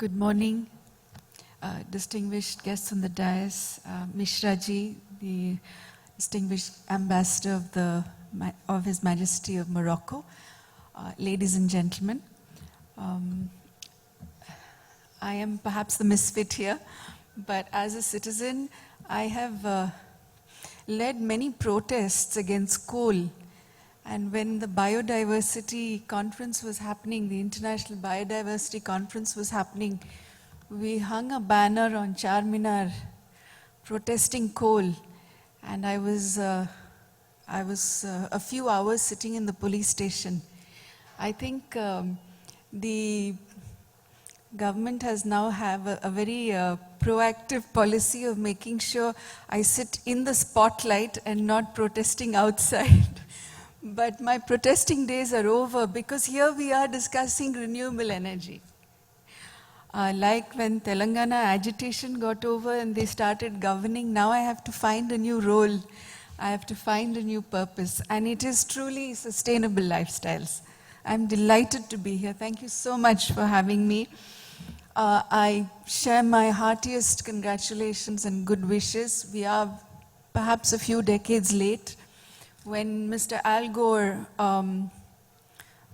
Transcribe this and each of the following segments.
Good morning, distinguished guests on the dais, Mishra ji, the distinguished ambassador of His Majesty of Morocco, ladies and gentlemen. I am perhaps the misfit here, but as a citizen, I have led many protests against coal. And when the biodiversity conference was happening, the International Biodiversity Conference was happening, we hung a banner on Charminar protesting coal. And I was a few hours sitting in the police station. I think the government has now have a very proactive policy of making sure I sit in the spotlight and not protesting outside. But my protesting days are over because here we are discussing renewable energy. Like when Telangana agitation got over and they started governing, now I have to find a new role. I have to find a new purpose. And it is truly sustainable lifestyles. I'm delighted to be here. Thank you so much for having me. I share my heartiest congratulations and good wishes. We are perhaps a few decades late. When Mr. Al Gore,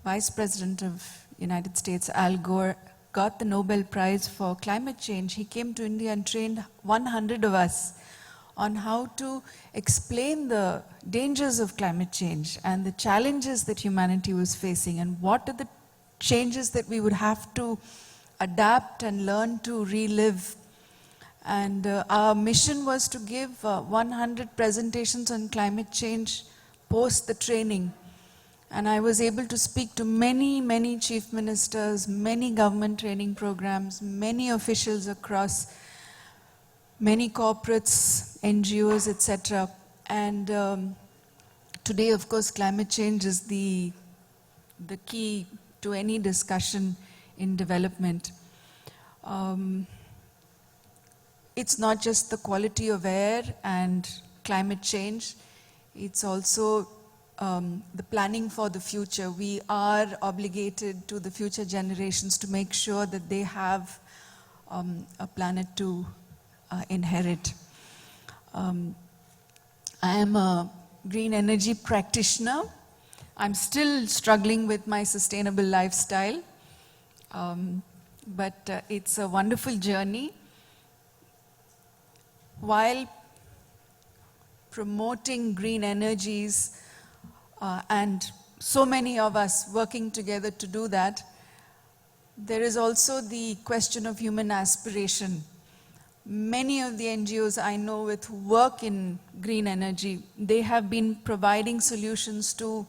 Vice President of United States, Al Gore, got the Nobel Prize for climate change, he came to India and trained 100 of us on how to explain the dangers of climate change and the challenges that humanity was facing and what are the changes that we would have to adapt and learn to relive. And our mission was to give 100 presentations on climate change post the training. And I was able to speak to many, many chief ministers, many government training programs, many officials across many corporates, NGOs, etc. And today, of course, climate change is the key to any discussion in development. It's not just the quality of air and climate change, it's also the planning for the future. We are obligated to the future generations to make sure that they have a planet to inherit. I am a green energy practitioner. I'm still struggling with my sustainable lifestyle, but it's a wonderful journey. While promoting green energies and so many of us working together to do that, there is also the question of human aspiration. Many of the NGOs I know with who work in green energy, they have been providing solutions to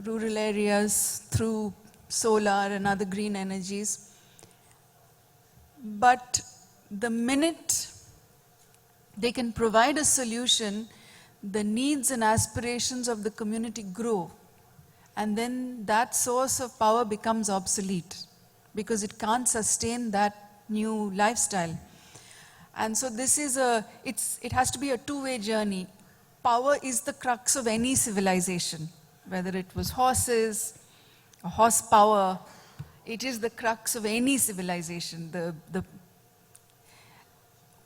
rural areas through solar and other green energies. But the minute they can provide a solution, the needs and aspirations of the community grow. And then that source of power becomes obsolete because it can't sustain that new lifestyle. And so this is it has to be a two-way journey. Power is the crux of any civilization, whether it was horses or horsepower, it is the crux of any civilization.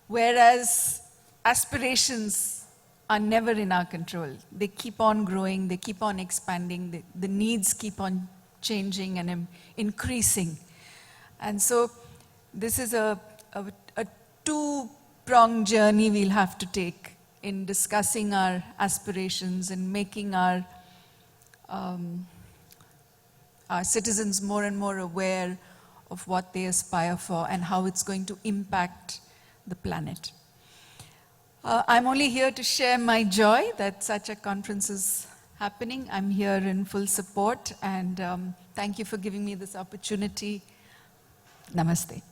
Whereas aspirations are never in our control. They keep on growing, they keep on expanding, the needs keep on changing and increasing. And so this is a two-pronged journey we'll have to take in discussing our aspirations and making our citizens more and more aware of what they aspire for and how it's going to impact the planet. I'm only here to share my joy that such a conference is happening. I'm here in full support, and thank you for giving me this opportunity. Namaste.